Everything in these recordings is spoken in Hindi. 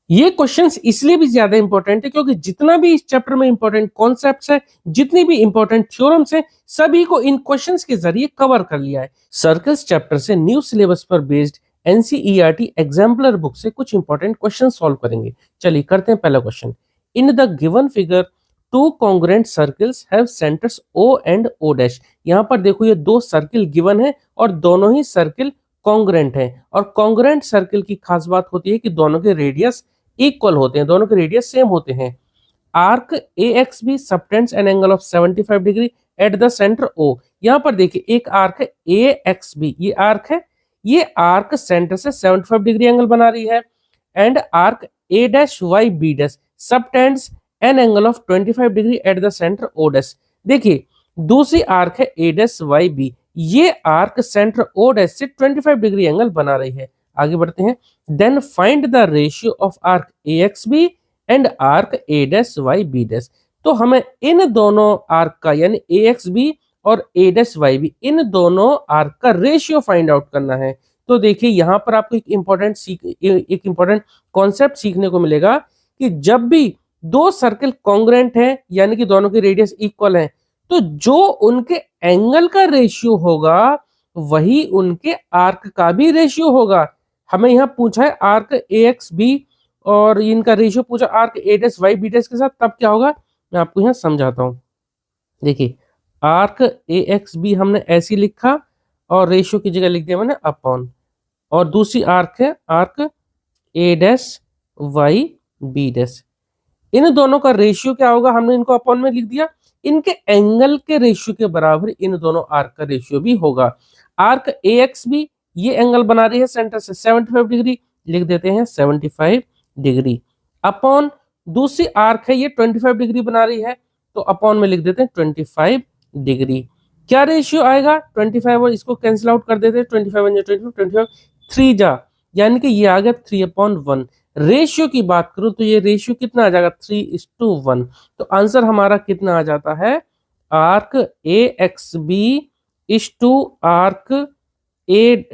ये क्वेश्चंस इसलिए भी ज्यादा इंपॉर्टेंट है क्योंकि जितना भी इस चैप्टर में इंपॉर्टेंट कॉन्सेप्ट्स है, जितनी भी इंपॉर्टेंट थ्योरम्स है, सभी को इन क्वेश्चंस के जरिए कवर कर लिया है। सर्कल्स चैप्टर से न्यू सिलेबस पर बेस्ड एनसीईआरटी एग्जाम्पलर बुक से कुछ इंपॉर्टेंट क्वेश्चन सॉल्व करेंगे। चलिए करते हैं पहला question. In the given figure two congruent circles have centres O and O dash. यहाँ पर देखो ये दो सर्किल गिवन है और दोनों ही सर्किल कॉन्ग्रुएंट है। और कॉन्ग्रुएंट सर्किल की खास बात होती है कि दोनों के रेडियस इक्वल होते हैं, दोनों के रेडियस सेम होते हैं। Arc A X B subtends an angle of 75 degree at the center O. यहां पर देखिए एक आर्क है ए एक्स बी, ये आर्क है, ये आर्क सेंटर से 75 डिग्री एंगल बना रही है। And arc A dash Y B dash subtends an angle of 25 degree at the center O dash. देखिए दूसरी आर्क है ए डैश वाई बी, ये आर्क सेंटर ओ डैश से 25 डिग्री एंगल बना रही है। आगे बढ़ते हैं। Then find the ratio of arc A X B and arc A dash Y B dash. तो हमें इन दोनों आर्क का यानी ए एक्स बी और ए डैश वाई बी, इन दोनों आर्क का रेशियो फाइंड आउट करना है। तो देखिए यहां पर आपको एक इंपॉर्टेंट कॉन्सेप्ट सीखने को मिलेगा कि जब भी दो सर्कल कॉन्ग्रुएंट है यानी कि दोनों के रेडियस इक्वल है, तो जो उनके एंगल का रेशियो होगा वही उनके आर्क का भी रेशियो होगा। हमें यहाँ पूछा है आर्क ए एक्स बी और इनका रेशियो पूछा arc A dash Y B dash के साथ, तब क्या होगा मैं आपको यहाँ समझाता हूँ। देखिए आर्क ए एक्स बी हमने ऐसी लिखा और रेशियो की जगह लिख दिया मैंने अपॉन, और दूसरी आर्क है arc A dash Y B dash. इन दोनों का रेशियो क्या होगा, हमने इनको अपॉन में लिख दिया, इनके एंगल के रेशियो के बराबर इन दोनों आर्क का रेशियो भी होगा। आर्क ए एक्स बी ये एंगल बना रही है सेंटर से 75 डिग्री, लिख देते हैं 75 डिग्री, अपॉन दूसरी आर्क है ये 25 डिग्री बना रही है, तो अपॉन में लिख देते हैं 25 डिग्री। क्या रेशियो आएगा 25 और इसको कैंसिल आउट कर देते हैं, 25 3 जा, यानी कि ये आ गया 3/1। रेशियो की बात करूं तो ये रेशियो कितना आ जाएगा 3:1। तो आंसर हमारा कितना आ जाता है, arc A X B is to arc A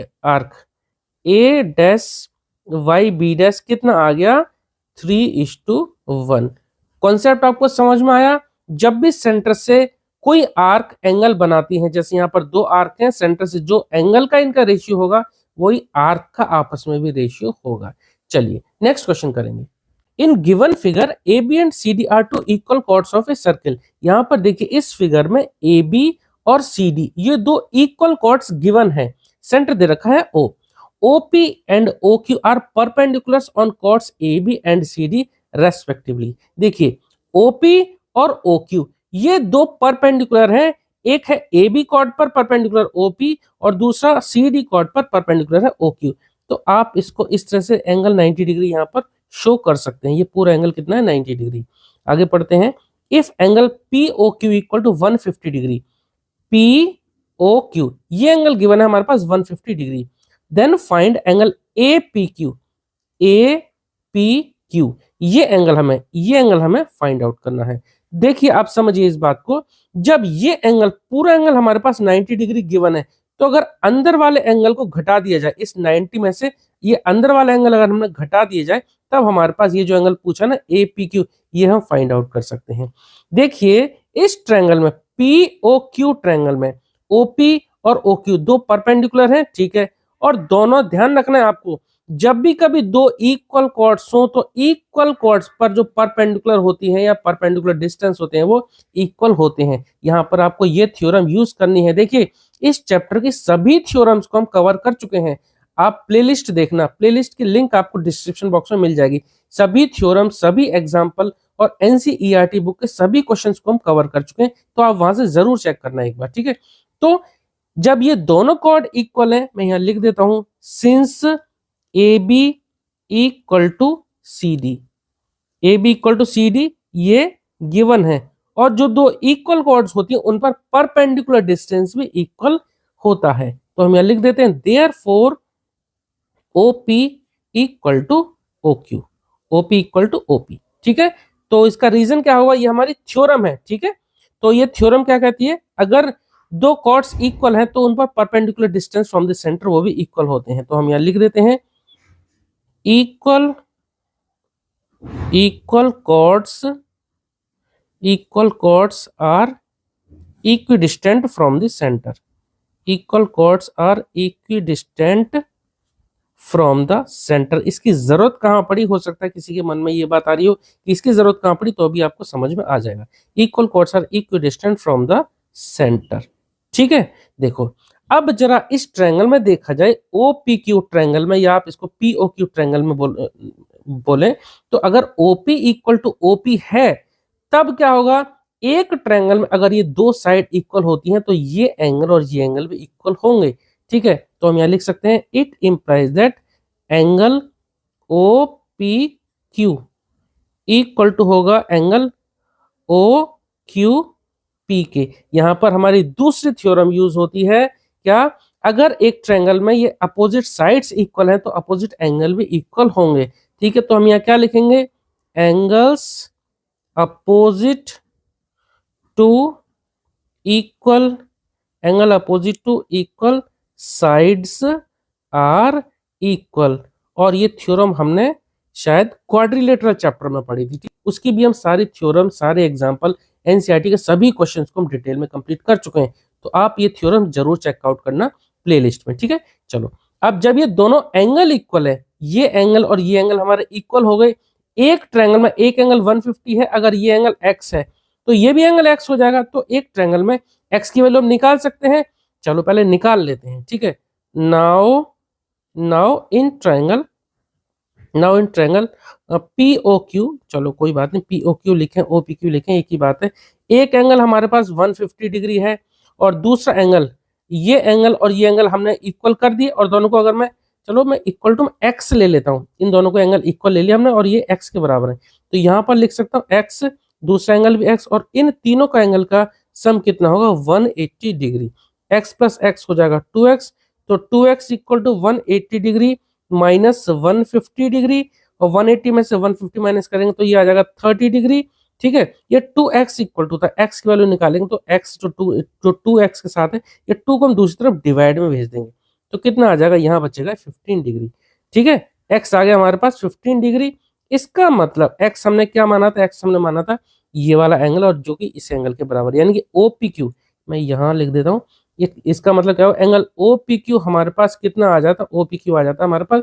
dash Y B dash कितना आ गया 3:1। कॉन्सेप्ट आपको समझ में आया। जब भी सेंटर से कोई आर्क एंगल बनाती है, जैसे यहाँ पर दो आर्क हैं, सेंटर से जो एंगल का इनका रेशियो होगा वही आर्क का आपस में भी रेशियो होगा। चलिए नेक्स्ट क्वेश्चन करेंगे। In given figure A B and C D are two equal chords of a circle. यहाँ पर देखिए इस फिगर में ए बी और सी डी ये दो इक्वल कॉर्ड्स गिवन है, सेंटर दे रखा है O. OP and OQ are perpendiculars on chords AB and CD respectively. देखिए OP और OQ ये दो परपेंडिकुलर हैं, एक है AB कॉर्ड पर परपेंडिकुलर OP और दूसरा CD कॉर्ड पर परपेंडिकुलर है OQ। तो आप इसको इस तरह से एंगल 90 डिग्री यहाँ पर शो कर सकते हैं। ये पूरा एंगल कितना है 90 डिग्री। आगे पढ़ते हैं। If angle POQ equal to 150 degree, POQ ये एंगल गिवन है हमारे पास 150 degree, then find angle APQ। APQ ये एंगल हमें फाइंड आउट करना है। देखिए आप समझिए इस बात को, जब ये एंगल पूरा एंगल हमारे पास 90 डिग्री गिवन है, तो अगर अंदर वाले एंगल को घटा दिया जाए, इस 90 में से ये अंदर वाला एंगल अगर हमने घटा दिया जाए, तब हमारे पास ये जो एंगल पूछा ना APQ ये हम फाइंड आउट कर सकते हैं। देखिए इस ट्रायंगल में POQ ट्रायंगल में OP और OQ दो परपेंडिकुलर हैं, ठीक है, और दोनों ध्यान रखना है आपको, जब भी कभी दो इक्वल कॉर्ड्स हो तो इक्वल कॉर्ड्स पर जो परपेंडिकुलर होती हैं या परपेंडिकुलर डिस्टेंस होते हैं वो इक्वल होते हैं। यहाँ पर आपको ये थ्योरम यूज करनी है। देखिए इस चैप्टर की सभी थ्योरम्स को हम कवर कर चुके हैं। आप प्लेलिस्ट देखना, प्लेलिस्ट की लिंक आपको डिस्क्रिप्शन बॉक्स में मिल जाएगी। सभी थ्योरम, सभी एग्जाम्पल और एनसीईआरटी बुक के सभी क्वेश्चंस को हम कवर कर चुके हैं, तो आप वहां से जरूर चेक करना एक बार, ठीक है। तो जब ये दोनों कॉर्ड इक्वल है, मैं यहां लिख देता हूं since AB equal to CD, AB equal to CD ये गिवन है, और जो दो इक्वल कॉर्ड्स होती है उन पर परपेंडिकुलर डिस्टेंस भी इक्वल होता है। तो हम यहां लिख देते हैं therefore OP equal to OQ, OP equal to OP, ठीक है। तो इसका रीजन क्या होगा, ये हमारी थ्योरम है, ठीक है। तो ये थ्योरम क्या कहती है, अगर दो कॉर्ड्स इक्वल हैं तो उन पर perpendicular distance from the centre वो भी इक्वल होते हैं। तो हम यहां लिख देते हैं equal equal chords are equidistant from the center. Equal chords are equidistant from the centre. इसकी जरूरत कहां पड़ी, हो सकता है किसी के मन में ये बात आ रही हो कि इसकी जरूरत कहां पड़ी, तो अभी आपको समझ में आ जाएगा। Equal chords are equidistant from the center. ठीक है, देखो अब जरा इस ट्रायंगल में देखा जाए, ओपीक्यू ट्रायंगल में, या आप इसको पीओक्यू ट्रायंगल में बोले, तो अगर ओपी इक्वल टू ओपी है, तब क्या होगा, एक ट्रायंगल में अगर ये दो साइड इक्वल होती हैं तो ये एंगल और ये एंगल भी इक्वल होंगे। ठीक है, तो हम यहां लिख सकते हैं it implies that angle O P Q equal to होगा एंगल ओ क्यू पी के। यहां पर हमारी दूसरी थ्योरम यूज होती है क्या, अगर एक ट्रायंगल में ये अपोजिट साइड्स इक्वल है तो अपोजिट एंगल भी इक्वल होंगे। ठीक है, तो हम यहां क्या लिखेंगे, angles opposite to equal, angle opposite to equal sides are equal. और ये थ्योरम हमने शायद क्वाड्रिलेटरल चैप्टर में पढ़ी थी। उसकी भी हम सारी थ्योरम, सारे एग्जांपल, एनसीईआरटी के सभी क्वेश्चंस को हम डिटेल में कंप्लीट कर चुके हैं, तो आप ये थ्योरम जरूर चेकआउट करना प्लेलिस्ट में। ठीक है, चलो अब जब ये दोनों एंगल इक्वल है, ये एंगल और ये एंगल हमारे इक्वल हो गए, एक ट्रायंगल में एक एंगल 150 है, अगर ये एंगल x है तो ये भी एंगल x हो जाएगा, तो एक ट्रायंगल में x की वैल्यू हम निकाल सकते हैं। चलो पहले निकाल लेते हैं। ठीक है, नाउ इन ट्रायंगल POQ, चलो कोई बात नहीं, POQ लिखें OPQ लिखें, एक ही बात है। एक एंगल हमारे पास 150 डिग्री है और दूसरा एंगल, ये एंगल और ये एंगल हमने इक्वल कर दिए, और दोनों को अगर मैं, चलो मैं इक्वल टू x ले लेता हूँ, इन दोनों को एंगल इक्वल ले लिया हमने और ये x के बराबर है, तो यहाँ पर लिख सकता हूँ x, दूसरा एंगल भी x, और इन तीनों का एंगल का सम कितना होगा 180 डिग्री। x प्लस x हो जाएगा 2x, तो 2x equal to 180 degree minus 150 degree, और 180 में से 150 माइनस करेंगे तो ये आ जाएगा 30 डिग्री। ठीक है, ये 2x इक्वल टू था, x की वैल्यू निकालेंगे तो x जो 2x के साथ है, ये 2 को हम दूसरी तरफ डिवाइड में भेज देंगे, तो कितना आ जाएगा, यहाँ बचेगा 15 डिग्री। ठीक है, x आ गया हमारे पास 15 डिग्री। इसका मतलब x हमने क्या माना था, x हमने माना था ये वाला एंगल, और जो कि इस एंगल के बराबर, यानी कि OPQ, मैं यहाँ लिख देता हूँ, ये इसका मतलब क्या हो, एंगल OPQ हमारे पास कितना आ जाता, OPQ आ जाता हमारे पास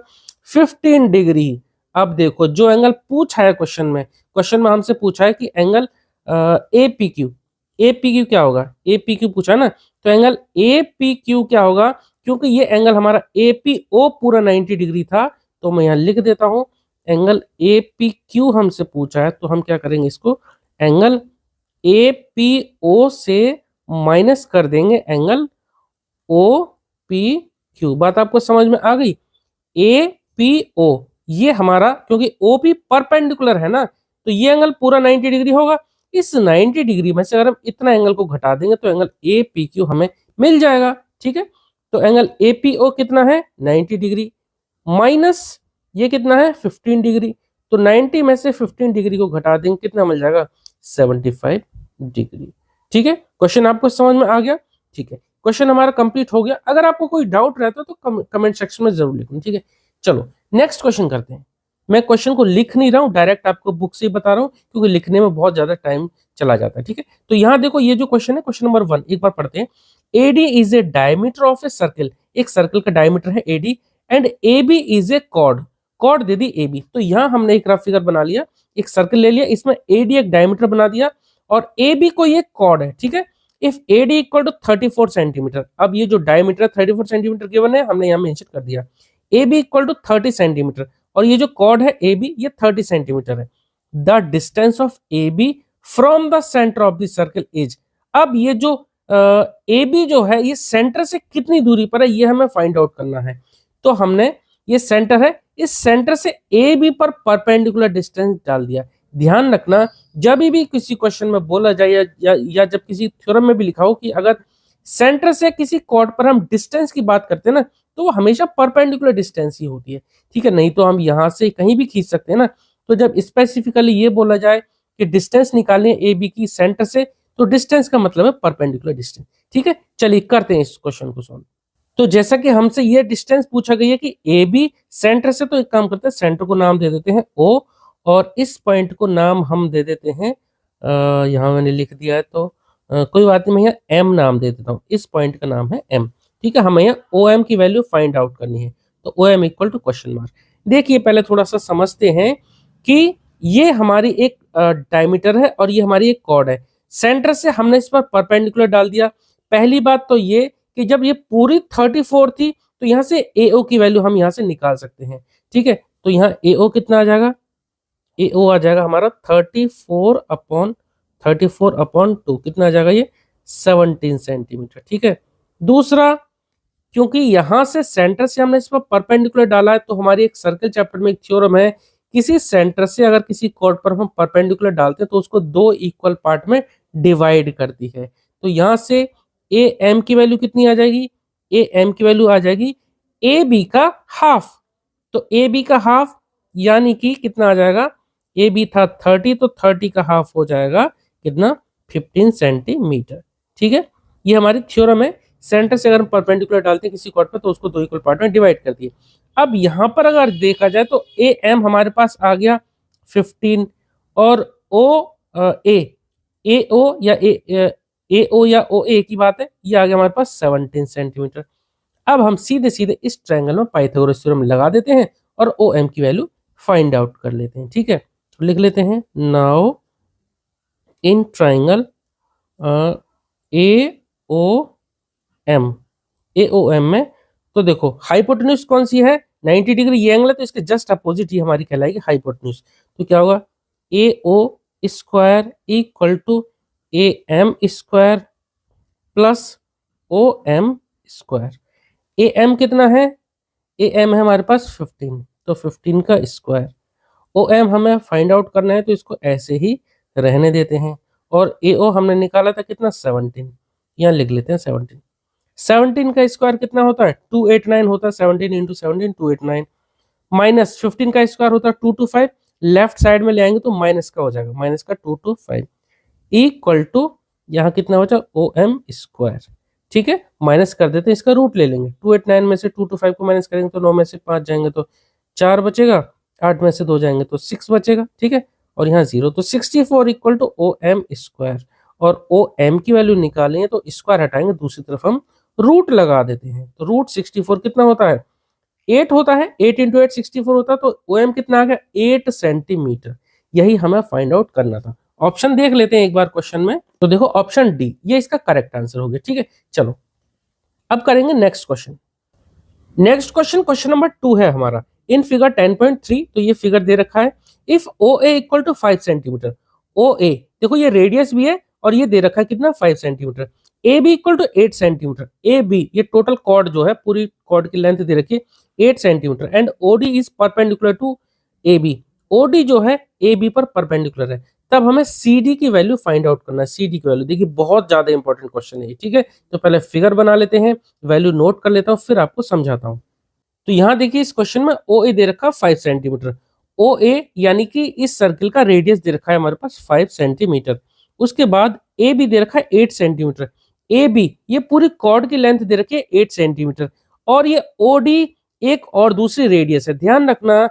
15 डिग्री। अब देखो जो एंगल पूछा है क्वेश्चन में हमसे पूछा है कि एंगल APQ क्या होगा, APQ पूछा है ना, तो एंगल APQ क्या होगा, क्योंकि ये एंगल हमारा APO पूरा 90 डिग्री था, तो मैं यहाँ लिख देता हूं एंगल APQ हमसे पूछा है, तो हम क्या करेंगे, इसको एंगल APO से माइनस कर देंगे एंगल OPQ। बात आपको समझ में आ गई, APO ये हमारा, क्योंकि OP परपेंडिकुलर है ना, तो ये एंगल पूरा 90 डिग्री होगा, इस 90 डिग्री में से अगर हम इतना एंगल को घटा देंगे तो एंगल APQ हमें मिल जाएगा। ठीक है, तो एंगल APO कितना है 90 डिग्री, माइनस ये कितना है 15 डिग्री, तो 90 में से 15 डिग्री को घटा देंगे कितना मिल जाएगा 75 डिग्री। ठीक है, क्वेश्चन आपको समझ में आ गया। ठीक है, क्वेश्चन हमारा कंप्लीट हो गया। अगर आपको कोई डाउट रहता है तो कमेंट सेक्शन में जरूर लिखना। ठीक है, चलो नेक्स्ट क्वेश्चन करते हैं। मैं क्वेश्चन को लिख नहीं रहा हूँ, डायरेक्ट आपको बुक से ही बता रहा हूँ, क्योंकि लिखने में बहुत ज्यादा टाइम चला जाता है। ठीक है, तो यहाँ देखो ये जो क्वेश्चन है, क्वेश्चन नंबर 1 एक बार पढ़ते हैं। AD is a diameter of a circle, एक सर्कल का डायमीटर है AD, and AB is a chord दे दी AB। तो यहाँ हमने एक रफ फिगर बना लिया, एक सर्कल ले लिया, इसमें AD एक डायमीटर बना दिया और AB को ये कॉर्ड है। ठीक है, if AD equal to 34 centimeter, अब ये जो डायमीटर 34 सेंटीमीटर गिवन है, हमने यहाँ मेंशन कर दिया, AB इक्वल टू 30 सेंटीमीटर, और ये जो कॉर्ड है AB ये 30 सेंटीमीटर है। The distance of AB from the centre of the circle is, अब ये जो AB जो है ये सेंटर से कितनी दूरी पर है, ये हमें फाइंड आउट करना है। तो हमने, ये सेंटर है, इस सेंटर से AB पर परपेंडिकुलर डिस्टेंस डाल दिया। ध्यान रखना, जब भी किसी क्वेश्चन में बोला जाए या जब किसी थ्योरम में भी लिखा हो कि अगर सेंटर से किसी कॉर्ड पर हम डिस्टेंस की बात करते हैं ना, तो वो हमेशा परपेंडिकुलर डिस्टेंस ही होती है। ठीक है, नहीं तो हम यहाँ से कहीं भी खींच सकते हैं ना। तो जब स्पेसिफिकली ये बोला जाए कि डिस्टेंस निकालें AB की सेंटर से, तो डिस्टेंस का मतलब है परपेंडिकुलर डिस्टेंस। ठीक है, चलिए करते हैं इस क्वेश्चन को सॉल्व। तो जैसा कि हमसे ये डिस्टेंस पूछा गया है कि AB सेंटर से, तो एक काम करते हैं, सेंटर को नाम दे देते हैं O, और इस पॉइंट को नाम हम दे देते हैं, यहाँ मैंने लिख दिया है तो कोई बात नहीं, मैं यहाँ एम नाम दे देता हूँ। इस पॉइंट का नाम है एम। ठीक है, हमें यहाँ ओ एम की वैल्यू फाइंड आउट करनी है, तो O M equal to question mark. देखिए पहले थोड़ा सा समझते हैं कि ये हमारी एक डायमीटर है और ये हमारी एक कॉर्ड है। सेंटर से हमने इस पर परपेंडिकुलर डाल दिया। पहली बात तो ये कि जब ये पूरी 34 थी तो यहाँ से AO की वैल्यू हम यहाँ से निकाल सकते हैं। ठीक है, तो यहाँ AO कितना आ जाएगा, AO आ जाएगा हमारा 34/2, कितना आ जाएगा ये 17 सेंटीमीटर। ठीक है, दूसरा क्योंकि यहां से सेंटर से हमने इस पर परपेंडिकुलर डाला है तो हमारी एक सर्कल चैप्टर में एक थ्योरम है, किसी सेंटर से अगर किसी कॉर्ड पर हम परपेंडिकुलर डालते हैं तो उसको दो इक्वल पार्ट में डिवाइड करती है। तो यहां से ए एम की वैल्यू कितनी आ जाएगी, ए एम की वैल्यू आ जाएगी ए बी का हाफ। तो ए बी का हाफ यानी कि कितना आ जाएगा, ए बी था 30 तो 30 का हाफ हो जाएगा कितना 15 सेंटीमीटर। ठीक है, ये हमारी थ्योरम है। सेंटर से अगर हम परपेंडिकुलर डालते हैं किसी कॉर्ड पर तो उसको दो इक्वल पार्ट में डिवाइड कर दिए। अब यहाँ पर अगर देखा जाए तो ए एम हमारे पास आ गया 15 और ओ ए ओ या ए ओ या ओ ए की बात है, ये आ गया हमारे पास 17 सेंटीमीटर। अब हम सीधे सीधे इस ट्रायंगल में पाइथागोरस थ्योरम लगा देते हैं और ओ एम की वैल्यू फाइंड आउट कर लेते हैं। ठीक है, तो लिख लेते हैं now in triangle A O M, A O M में तो देखो हाइपोटेन्यूज कौन सी है 90 डिग्री, ये एंगल है तो इसके जस्ट अपोजिट ही हमारी कहलाएगी हाइपोटेन्यूज। तो क्या होगा A O square equal to A M square plus O M square. A M कितना है, ए एम है हमारे पास 15, तो 15 का स्क्वायर। ओ एम हमें फाइंड आउट करना है तो इसको ऐसे ही रहने देते हैं। और ए ओ हमने निकाला था कितना 17, यहाँ लिख लेते हैं 17। 17 का स्क्वायर कितना होता है 289 होता है, 17 इंटू 17 289, माइनस 15 का स्क्वायर होता है 225, लेफ्ट साइड में ले आएंगे तो माइनस का हो जाएगा, माइनस का 225 इक्वल टू यहाँ कितना बचा ओ एम स्क्वायर। ठीक है, माइनस कर देते हैं, इसका रूट ले लेंगे, 289 में से 225 को माइनस करेंगे तो 9 में से 5 जाएंगे तो 4 बचेगा, 8 में से 2 जाएंगे तो 6 बचेगा। ठीक है, और यहाँ 0 तो 64 equal to O M square. और ओ एम की वैल्यू निकालेंगे तो स्क्वायर हटाएंगे, दूसरी तरफ हम रूट लगा देते हैं। तो रूट 64 कितना होता है 8 होता है, 8 इंटू 8 64 होता है, तो ओ एम कितना आ गया 8 सेंटीमीटर। यही हमें फाइंड आउट करना था। ऑप्शन देख लेते हैं एक बार क्वेश्चन में, तो देखो ऑप्शन डी ये इसका करेक्ट आंसर हो गया। ठीक है, चलो अब करेंगे next question. Next question, question number 2 है हमारा इन फिगर 10.3। तो ये फिगर दे रखा है if O A equal to 5 centimetre. O A देखो ये रेडियस भी है और ये दे रखा है कितना 5 centimeter. A B equal to 8 centimeter. A B ये टोटल कॉर्ड जो है पूरी कॉर्ड की लेंथ दे रखी है 8 centimeter and O D is perpendicular to A B. O D जो है ए बी पर परपेंडिकुलर है। तब हमें सी डी की वैल्यू फाइंड आउट करना है। सी डी की वैल्यू देखिए बहुत ज्यादा इंपॉर्टेंट क्वेश्चन है। ठीक है, तो पहले फिगर बना लेते हैं, वैल्यू नोट कर लेता हूँ, फिर आपको समझाता हूँ। तो यहाँ देखिए इस क्वेश्चन में ओ ए दे रखा 5 सेंटीमीटर। ओ ए यानी कि इस सर्किल का रेडियस दे रखा है हमारे पास 5 सेंटीमीटर। उसके बाद ए बी दे रखा है 8 सेंटीमीटर। ए बी ये पूरी कॉर्ड की लेंथ दे रखी है 8 सेंटीमीटर और ये ओ डी एक और दूसरी रेडियस है। ध्यान रखना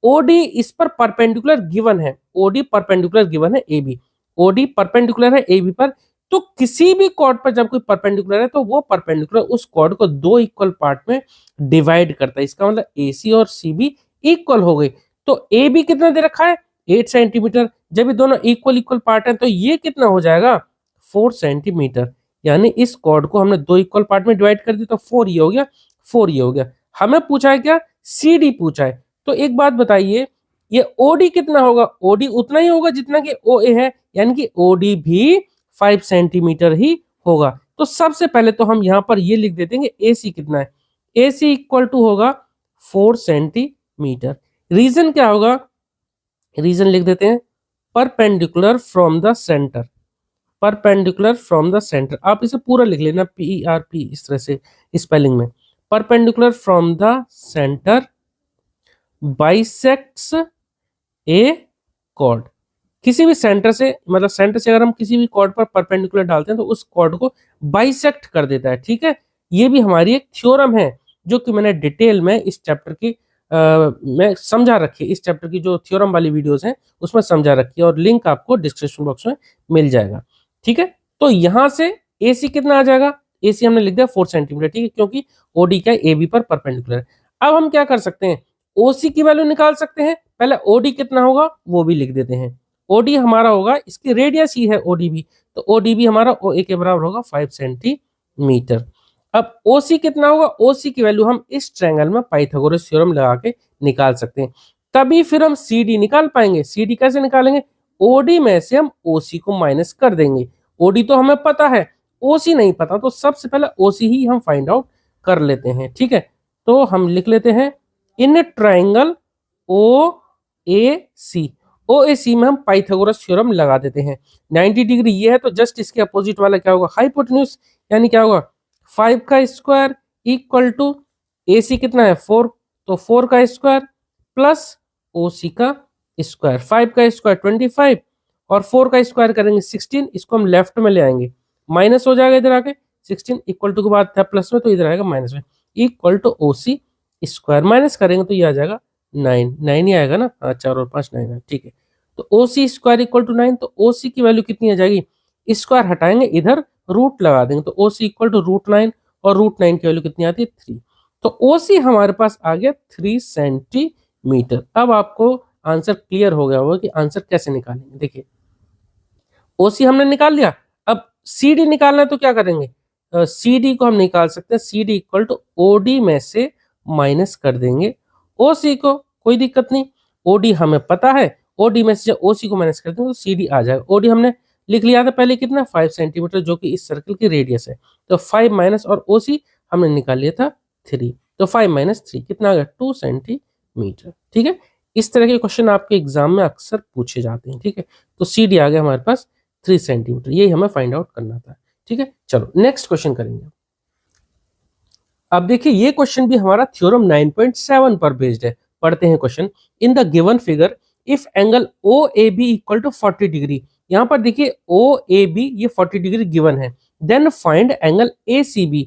ओडी इस पर परपेंडिकुलर गिवन है, ओडी परपेंडिकुलर गिवन है ए बी, ओडी परपेंडिकुलर है ए बी पर। तो किसी भी कॉर्ड पर जब कोई परपेंडिकुलर है तो वो परपेंडिकुलर उस कॉर्ड को दो इक्वल पार्ट में डिवाइड करता है। इसका मतलब ए सी और सी बी इक्वल हो गई। तो ए बी कितना दे रखा है 8 सेंटीमीटर, जब ये दोनों इक्वल इक्वल पार्ट है तो ये कितना हो जाएगा 4 सेंटीमीटर। यानी इस कॉर्ड को हमने दो इक्वल पार्ट में डिवाइड कर दिया तो 4 ये हो गया, 4 ये हो गया। हमें पूछा है क्या सी डी पूछा है। तो एक बात बताइए ये ओडी कितना होगा, ओडी उतना ही होगा जितना कि ओ ए है, यानी कि ओडी भी 5 सेंटीमीटर ही होगा। तो सबसे पहले तो हम यहां पर ये लिख देते हैं ए सी कितना है, ए सी इक्वल टू होगा 4 सेंटीमीटर। रीजन क्या होगा, रीजन लिख देते हैं perpendicular from the centre, perpendicular from the centre. आप इसे पूरा लिख लेना PERP इस तरह से स्पेलिंग में, perpendicular from the center bisects a chord. किसी भी सेंटर से मतलब सेंटर से अगर हम किसी भी कॉर्ड पर परपेंडिकुलर डालते हैं तो उस कॉर्ड को बाइसेक्ट कर देता है। ठीक है, ये भी हमारी एक थ्योरम है जो कि मैंने डिटेल में इस चैप्टर की मैं समझा रखी है, इस चैप्टर की जो थ्योरम वाली वीडियोस हैं उसमें समझा रखी है और लिंक आपको डिस्क्रिप्शन बॉक्स में मिल जाएगा। ठीक है, तो यहां से AC कितना आ जाएगा, AC हमने लिख दिया 4 सेंटीमीटर, ठीक है, क्योंकि OD क्या है AB पर परपेंडिकुलर है। अब हम क्या कर सकते हैं, OC की वैल्यू निकाल सकते हैं। पहले OD कितना होगा वो भी लिख देते हैं। OD हमारा होगा, इसकी रेडियस ही है OD भी, तो OD भी हमारा OA के बराबर होगा 5 सेंटीमीटर। अब OC कितना होगा, OC की वैल्यू हम इस ट्रायंगल में पाइथागोरस थ्योरम लगा के निकाल सकते हैं, तभी फिर हम CD निकाल पाएंगे। CD कैसे निकालेंगे, OD में से हम OC को माइनस कर देंगे। OD तो हमें पता है, OC नहीं पता, तो सबसे पहले OC ही हम फाइंड आउट कर लेते हैं। ठीक है, तो हम लिख लेते हैं इन ट्राइंगल OAC, OAC में हम पाइथागोरस थ्योरम लगा देते हैं। 90 डिग्री ये है, तो जस्ट इसके अपोजिट वाला क्या होगा, हाइपोटेन्यूज, यानी क्या होगा 5 का स्क्वायर इक्वल टू AC कितना है 4, तो 4 का स्क्वायर प्लस OC का स्क्वायर। 5 का स्क्वायर 25 और 4 का स्क्वायर करेंगे 16, इसको हम लेफ्ट में ले आएंगे, माइनस हो जाएगा इधर आके, 16 इक्वल टू के बाद था प्लस में, तो इधर आएगा माइनस में, equal to OC square, minus करेंगे तो ये आ जाएगा 9 ही आएगा ना, 4 और 5 9 है, ठीक है। तो OC स्क्वायर इक्वल टू 9, तो OC की वैल्यू कितनी आ जाएगी, स्क्वायर हटाएंगे इधर रूट लगा देंगे, तो OC इक्वल टू √9, और √9 की वैल्यू कितनी आती है 3, तो OC हमारे पास आ गया 3 सेंटीमीटर। अब आपको आंसर क्लियर हो गया होगा कि आंसर कैसे निकालेंगे। देखिए OC हमने निकाल लिया, अब CD निकालना है तो क्या करेंगे, CD को हम निकाल सकते हैं, CD इक्वल टू OD में से माइनस कर देंगे OC को, कोई दिक्कत नहीं, OD हमें पता है, OD में से जब OC को माइनस कर देंगे तो CD आ जाएगा। OD हमने लिख लिया था पहले कितना 5 सेंटीमीटर, जो कि इस सर्कल की रेडियस है, तो 5 माइनस और OC हमने निकाल लिया था 3, तो 5 माइनस 3 कितना आ गया 2 सेंटीमीटर। ठीक है, इस तरह के क्वेश्चन आपके एग्जाम में अक्सर पूछे जाते हैं। ठीक है, तो CD आ गया हमारे पास 3 सेंटीमीटर, यही हमें फाइंड आउट करना था। ठीक है, चलो नेक्स्ट क्वेश्चन करेंगे। अब देखिए ये क्वेश्चन भी हमारा थ्योरम 9.7 पर बेस्ड है। पढ़ते हैं question, in the given figure if angle OAB equal to 40 degree, यहाँ पर देखिए OAB ये 40 डिग्री गिवन है, then find angle ACB,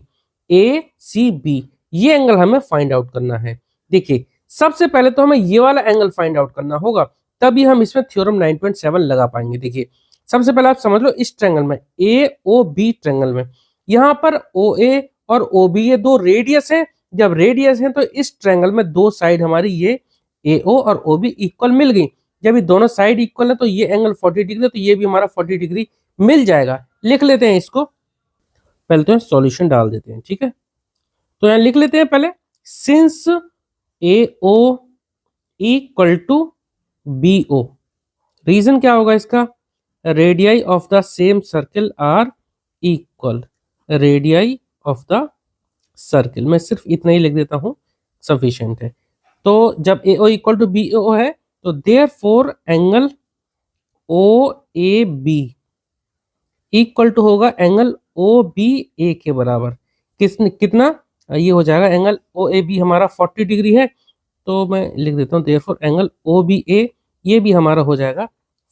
ACB ये एंगल हमें फाइंड आउट करना है। देखिए सबसे पहले तो हमें ये वाला एंगल फाइंड आउट करना होगा, तभी हम इसमें थ्योरम 9.7 लगा पाएंगे। देखिए सबसे पहले आप समझ लो, इस ट्रायंगल में AOB ट्रायंगल में, यहाँ पर OA और OB ये दो रेडियस है, जब रेडियस है तो इस ट्रायंगल में दो साइड हमारी ये AO और OB इक्वल मिल गई। जब ये दोनों साइड इक्वल है तो ये एंगल 40 डिग्री है, तो ये भी हमारा 40 डिग्री मिल जाएगा। लिख लेते हैं इसको, पहले तो सॉल्यूशन डाल देते हैं। ठीक है, तो यहाँ लिख लेते हैं पहले, since AO equal to BO, reason क्या होगा इसका, radii of the same circle are equal, radii of the circle, मैं सिर्फ इतना ही लिख देता हूं, सफिशिएंट है। तो जब AO इक्वल टू BO है तो therefore angle OAB equal to होगा एंगल OBA के बराबर, कितना ये हो जाएगा, एंगल OAB हमारा 40 डिग्री है, तो मैं लिख देता हूँ देयरफॉर एंगल OBA ये भी हमारा हो जाएगा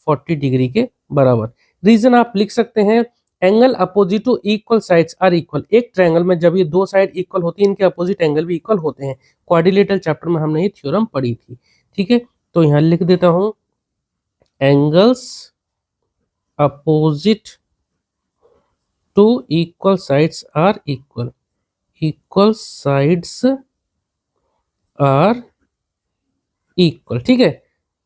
40 डिग्री के बराबर। रीजन आप लिख सकते हैं, angle opposite to equal sides are equal, एक ट्रायंगल में जब ये दो साइड इक्वल होती है, इनके अपोजिट एंगल भी इक्वल होते हैं। क्वाड्रिलेटरल चैप्टर में हमने ये थ्योरम पढ़ी थी। ठीक है, तो यहाँ लिख देता हूं angles opposite to equal sides are equal, equal sides are equal. ठीक है,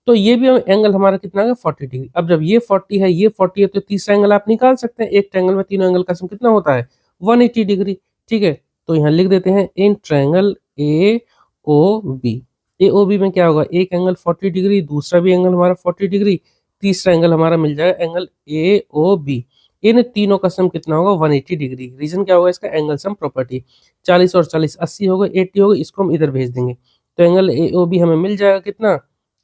तो ये भी एंगल हमारा कितना है 40 डिग्री। अब जब ये 40 है ये 40 है, तो तीसरा एंगल आप निकाल सकते हैं, एक ट्रायंगल में तीनों एंगल का सम कितना होता है 180 डिग्री। ठीक है, तो यहाँ लिख देते हैं इन ट्रायंगल AOB, AOB में क्या होगा, एक एंगल 40 डिग्री, दूसरा भी एंगल हमारा 40 डिग्री, तीसरा एंगल हमारा मिल जाएगा एंगल AOB, इन तीनों का सम कितना होगा 180 डिग्री। रीजन क्या होगा इसका, एंगल सम प्रॉपर्टी, 40 और 40 80 होगा, 80 होगा, इसको हम इधर भेज देंगे, तो एंगल AOB हमें मिल जाएगा कितना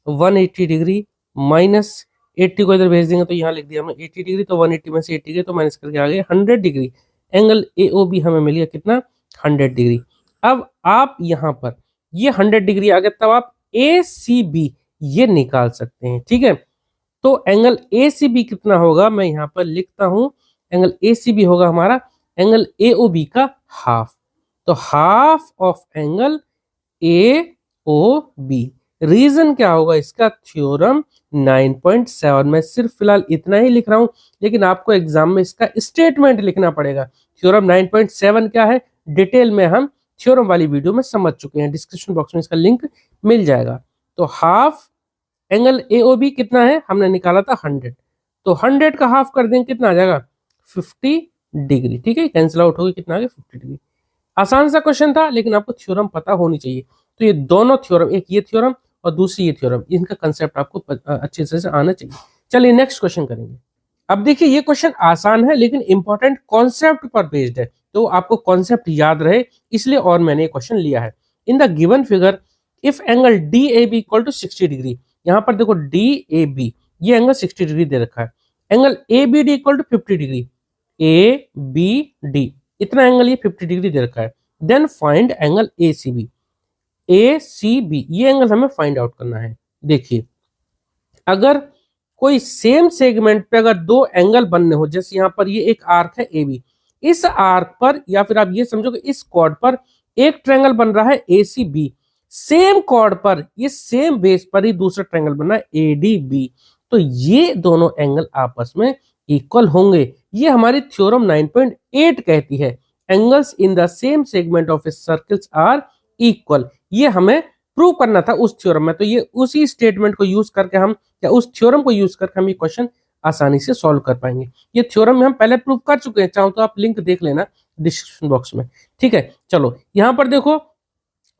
180 डिग्री, माइनस 80 को इधर भेज देंगे, तो यहाँ लिख दिया हमने 80 डिग्री, तो 180 में से 80 गए तो माइनस करके आ गए 100 डिग्री, एंगल AOB हमें मिल गया कितना 100 डिग्री। अब आप यहाँ पर ये 100 डिग्री आ गया, तब आप ACB ये निकाल सकते हैं। ठीक है, तो एंगल ACB कितना होगा, मैं यहाँ पर लिखता हूं, एंगल ACB होगा हमारा एंगल AOB का हाफ, तो half of angle O B. Reason क्या होगा इसका? थ्योरम 9.7। मैं सिर्फ फिलहाल इतना ही लिख रहा हूं, लेकिन आपको एग्जाम में इसका स्टेटमेंट लिखना पड़ेगा। थ्योरम 9.7 क्या है, डिटेल में हम थ्योरम वाली वीडियो में समझ चुके हैं, डिस्क्रिप्शन बॉक्स में इसका लिंक मिल जाएगा। तो हाफ एंगल एओबी कितना है, हमने निकाला था 100, तो 100 का हाफ कर देंगे, कितना आ जाएगा? 50 डिग्री। ठीक है, कैंसिल आउट होगी, कितना आ गया? 50 डिग्री। आसान सा क्वेश्चन था, लेकिन आपको थ्योरम पता होनी चाहिए। तो ये दोनों थ्योरम, एक ये थ्योरम और दूसरी ये थ्योरम, इनका कंसेप्ट आपको अच्छे तरह से आना चाहिए। चलिए नेक्स्ट क्वेश्चन करेंगे। अब देखिए ये क्वेश्चन आसान है, लेकिन इंपॉर्टेंट कॉन्सेप्ट पर बेस्ड है, तो आपको कॉन्सेप्ट याद रहे इसलिए और मैंने ये क्वेश्चन लिया है। In the given figure if angle D A B equal to 60 degree, यहाँ पर देखो डी ए बी ये एंगल 60 डिग्री दे रखा है, angle A B D equal to 50 degree, A B D इतना एंगल ये 50 डिग्री दे रखा है। Then find angle A C B, A C B ये एंगल हमें फाइंड आउट करना है। देखिए अगर कोई सेम सेगमेंट पे अगर दो एंगल बनने हो, जैसे यहाँ पर ये एक आर्क है ए बी, इस आर्क पर या फिर आप ये समझो कि इस कॉर्ड पर एक ट्रायंगल बन रहा है ए सी बी, सेम कॉर्ड पर ये सेम बेस पर ही दूसरा ट्रायंगल बना है ए डी बी, तो ये दोनों एंगल आपस में इक्वल होंगे। ये हमारी थ्योरम 9.8 कहती है, angles in the same segment of a circles are equal. ये हमें प्रूव करना था उस थ्योरम में, तो ये उसी स्टेटमेंट को यूज करके हम, या उस थ्योरम को यूज करके हम ये क्वेश्चन आसानी से सॉल्व कर पाएंगे। ये थ्योरम में हम पहले प्रूव कर चुके हैं, चाहो तो आप लिंक देख लेना डिस्क्रिप्शन बॉक्स में। ठीक है, चलो यहां पर देखो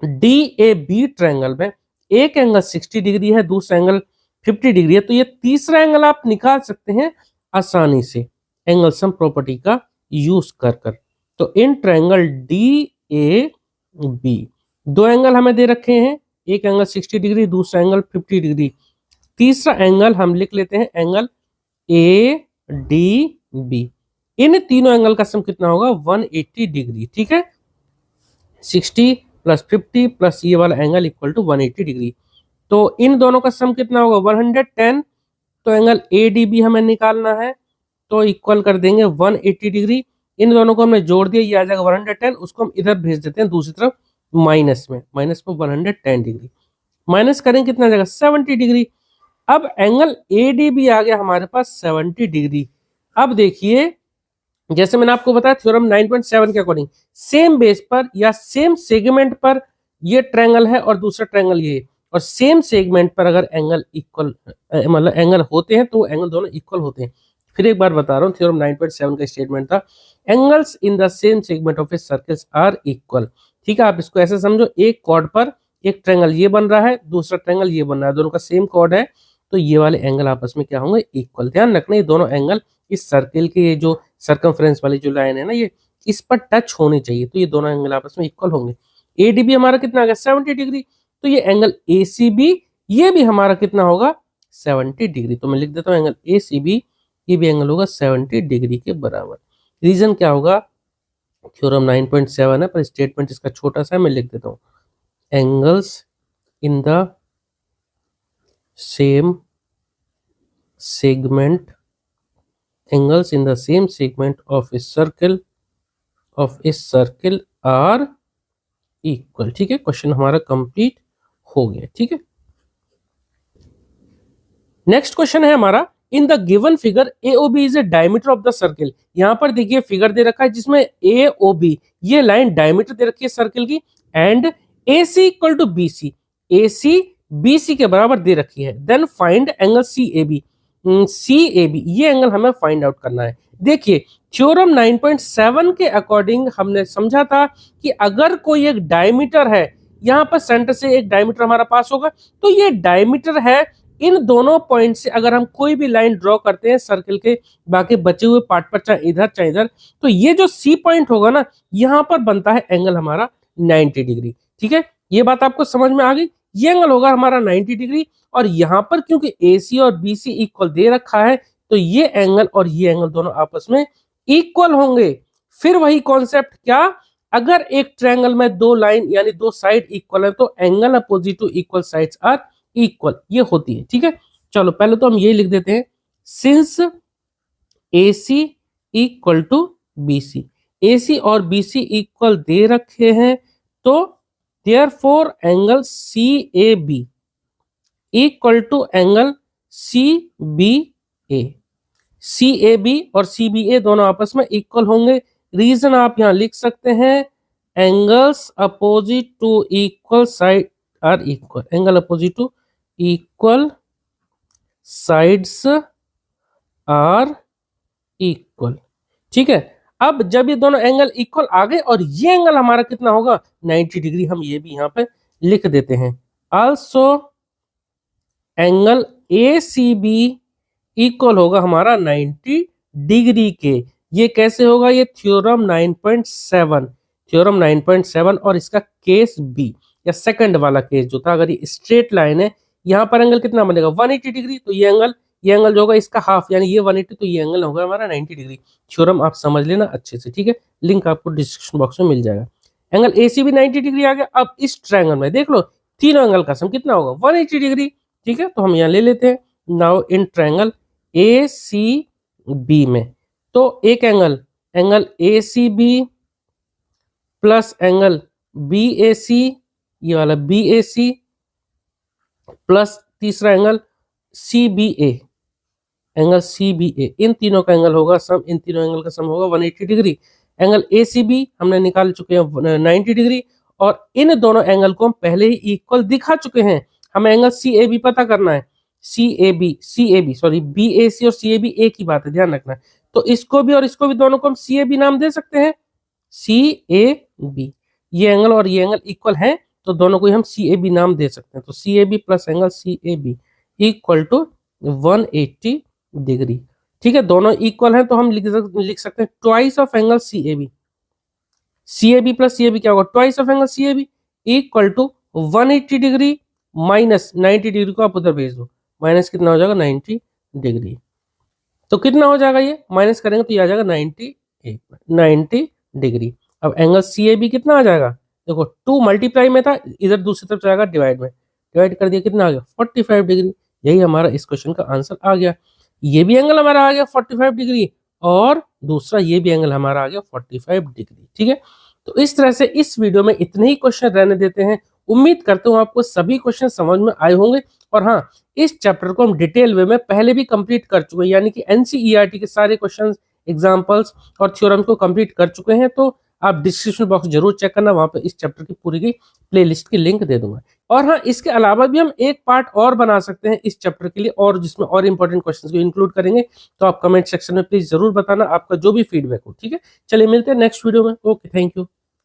डी ए बी ट्रायंगल में एक एंगल 60 डिग्री है, दूसरा एंगल 50 डिग्री है, तो ये तीसरा एंगल आप निकाल सकते हैं आसानी से एंगल सम प्रॉपर्टी का यूज कर कर। तो in triangle D A B दो एंगल हमें दे रखे हैं, एक एंगल 60 डिग्री, दूसरा एंगल 50 डिग्री, तीसरा एंगल हम लिख लेते हैं एंगल ए डी बी। इन तीनों एंगल का सम कितना होगा? 180 डिग्री। ठीक है, 60 प्लस 50 प्लस ये वाला एंगल इक्वल टू 180 डिग्री, तो इन दोनों का सम कितना होगा? 110। तो एंगल ए डी बी हमें निकालना है, तो इक्वल कर देंगे 180 डिग्री। इन दोनों को हमने जोड़ दिया, ये आ जाएगा 110, उसको हम इधर भेज देते हैं दूसरी तरफ माइनस में 110 डिग्री, माइनस करें कितना जाएगा? 70 डिग्री। अब एंगल ए डी बी आ गया हमारे पास 70 डिग्री। अब देखिए जैसे मैंने आपको बताया थ्योरम 9.7 के अकॉर्डिंग सेम बेस पर या सेम सेगमेंट पर ये ट्रायंगल है और दूसरा ट्रायंगल ये है, और सेम सेगमेंट पर अगर एंगल इक्वल मतलब एंगल होते हैं तो एंगल दोनों इक्वल होते हैं। फिर एक बार बता रहा हूँ, थ्योरम 9.7 का स्टेटमेंट था angles in the same segment of a circles are equal. ठीक है, आप इसको ऐसे समझो, एक कॉर्ड पर एक ट्रायंगल ये बन रहा है, दूसरा ट्रायंगल ये बन रहा है, दोनों का सेम कॉर्ड है, तो ये वाले एंगल आपस में क्या होंगे? इक्वल। ध्यान रखना ये दोनों एंगल इस सर्किल के ये जो सर्कमफ्रेंस वाली जो लाइन है ना, ये इस पर टच होनी चाहिए, तो ये दोनों एंगल आपस में इक्वल होंगे। ए डी बी हमारा कितना आ गया? 70 डिग्री, तो ये एंगल ए सी बी ये भी हमारा कितना होगा? 70 डिग्री। तो मैं लिख देता हूँ एंगल ए सी बी ये भी एंगल होगा 70 डिग्री के बराबर। रीजन क्या होगा? थ्योरम 9.7 है पर स्टेटमेंट इसका छोटा सा है, मैं लिख देता हूँ angles in the same segment, angles in the same segment of a circle are equal। ठीक है, क्वेश्चन हमारा कंप्लीट हो गया। ठीक है, नेक्स्ट क्वेश्चन है हमारा इन the given figure AOB is a diameter of the circle. यहां पर देखिए फिगर दे रखा है जिसमें AOB ये लाइन डायमीटर दे रखी है सर्किल की, and AC equal to BC, AC BC के बराबर दे रखी है। Then find angle CAB, CAB ये एंगल हमें फाइंड आउट करना है। देखिए थ्योरम 9.7 के अकॉर्डिंग हमने समझा था कि अगर कोई एक डायमीटर है, यहां पर सेंटर से एक डायमीटर हमारा पास होगा, तो ये डायमीटर है, इन दोनों पॉइंट से अगर हम कोई भी लाइन ड्रॉ करते हैं सर्किल के बाकी बचे हुए पार्ट पर, चाहे इधर चाहे इधर, तो ये जो सी पॉइंट होगा ना, यहां पर बनता है एंगल हमारा 90 डिग्री। ठीक है, ये बात आपको समझ में आ गई? ये एंगल होगा हमारा 90 डिग्री, और यहां पर क्योंकि AC और BC इक्वल दे रखा है, तो ये एंगल और ये एंगल दोनों आपस में इक्वल होंगे। फिर वही कॉन्सेप्ट, क्या अगर एक ट्रायंगल में दो लाइन यानी दो साइड इक्वल है, तो angle opposite to equal sides are equal, ये होती है। ठीक है, चलो पहले तो हम ये लिख देते हैं, since AC equal to BC, AC और BC इक्वल दे रखे हैं, तो therefore angle CAB equal to angle CBA। CAB और CBA दोनों आपस में इक्वल होंगे। रीजन आप यहां लिख सकते हैं, angles opposite to equal side are equal. Angle opposite to equal sides are equal. ठीक है, अब जब ये दोनों एंगल इक्वल आ गए और ये एंगल हमारा कितना होगा 90 डिग्री, हम ये भी यहां पे लिख देते हैं। आल्सो एंगल ACB इक्वल होगा हमारा 90 डिग्री के। ये कैसे होगा, ये थ्योरम 9.7, थ्योरम 9.7 और इसका केस बी या सेकंड वाला केस जो था, अगर ये स्ट्रेट लाइन है, यहाँ पर एंगल कितना बनेगा 180 डिग्री, तो ये एंगल जो होगा इसका हाफ, यानी ये 180, तो ये एंगल होगा हमारा 90 डिग्री। थ्योरम आप समझ लेना अच्छे से, ठीक है, लिंक आपको डिस्क्रिप्शन बॉक्स में मिल जाएगा। एंगल ACB 90 डिग्री आ गया। अब इस ट्रायंगल में देख लो तीनों एंगल का सम कितना होगा 180 डिग्री। ठीक है, तो हम यहाँ ले लेते हैं। नाउ इन ट्रायंगल ACB में, तो एक angle ACB plus angle BAC, ये वाला BAC प्लस तीसरा एंगल CBA, एंगल CBA, इन तीनों का एंगल होगा सम, इन तीनों एंगल का सम होगा 180 डिग्री। एंगल ACB हमने निकाल चुके हैं 90 डिग्री, और इन दोनों एंगल को हम पहले ही इक्वल दिखा चुके हैं। हमें एंगल CAB पता करना है। CAB सॉरी, BAC और CAB एक ही बात है, ध्यान रखना। तो इसको भी और इसको भी, दोनों को हम CAB नाम दे सकते हैं। CAB, ये एंगल और ये एंगल इक्वल है, तो दोनों को हम CAB नाम दे सकते हैं। तो CAB plus angle CAB equal to 180 degree. ठीक है, दोनों इक्वल हैं, तो हम लिख सकते हैं twice of angle CAB। CAB plus CAB क्या होगा, twice of angle CAB equal to 180 degree minus 90 degree को आप उधर भेज दो, माइनस कितना हो जाएगा 90 डिग्री। तो कितना हो जाएगा, ये माइनस करेंगे तो ये आ जाएगा 90 डिग्री। अब एंगल CAB कितना आ जाएगा, देखो 2 मल्टीप्लाई में था, इधर दूसरी तरफ जाएगा डिवाइड में, डिवाइड कर दिया कितना आ गया 45 डिग्री। यही हमारा इस क्वेश्चन का आंसर आ गया। ये भी एंगल हमारा आ गया 45 डिग्री, और दूसरा ये भी एंगल हमारा आ गया 45 डिग्री। ठीक है, तो इस तरह से इस वीडियो में इतने ही क्वेश्चन रहने देते हैं। उम्मीद करता हूँ आपको सभी क्वेश्चन समझ में आए होंगे। और हाँ, इस चैप्टर को हम डिटेल वे में पहले भी कंप्लीट कर चुके हैं, यानी कि NCERT के सारे क्वेश्चन, एग्जाम्पल्स और थ्योरम को कंप्लीट कर चुके हैं। तो आप डिस्क्रिप्शन बॉक्स जरूर चेक करना, वहां पर इस चैप्टर की पूरी की प्लेलिस्ट की लिंक दे दूंगा। और हाँ, इसके अलावा भी हम एक पार्ट और बना सकते हैं इस चैप्टर के लिए, और जिसमें और इंपॉर्टेंट क्वेश्चंस को इंक्लूड करेंगे। तो आप कमेंट सेक्शन में प्लीज जरूर बताना आपका जो भी फीडबैक हो। ठीक है, चलिए मिलते हैं नेक्स्ट वीडियो में। Okay, thank you.